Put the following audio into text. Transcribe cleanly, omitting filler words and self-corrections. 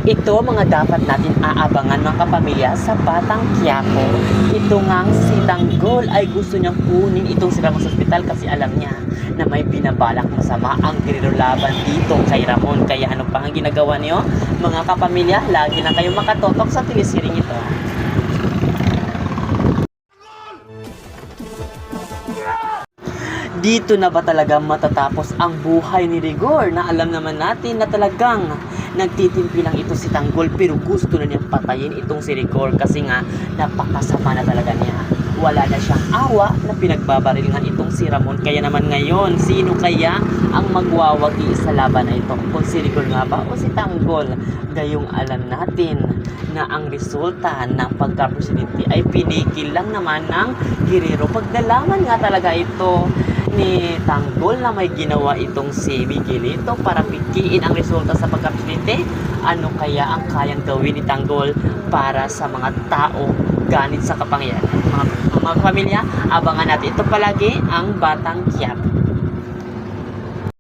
Ito mga dapat natin aabangan mga kapamilya sa Batang Quiapo. Ito ngang si Tanggol ay gusto niyang kunin itong si Ramon sa ospital kasi alam niya na may binabalak masama ang Guerrero laban dito kay Ramon. Kaya ano pa ang ginagawa niyo? Mga kapamilya, lagi lang kayo makatotok sa telesiring ito. Dito na ba talaga matatapos ang buhay ni Rigor na alam naman natin na talagang nagtitimpi lang ito si Tanggol pero gusto na niyang patayin itong si Rigor kasi nga napakasama na talaga niya. Wala na siyang awa na pinagbabaril nga itong si Ramon. Kaya naman ngayon, sino kaya ang magwawagi sa laban na ito? Kung si Rigor nga ba o si Tanggol? Gayong alam natin na ang resulta ng pagka-presidente ay pinigil lang naman ng Guerrero. Pag nalaman nga talaga ito ni Tanggol na may ginawa itong si Miguelito para pikiin ang resulta sa pagka-presidente, ano kaya ang kayang gawin ni Tanggol para sa mga tao ganit sa kapangyarihan? Mga pamilya, abangan natin ito palagi ang Batang Quiapo.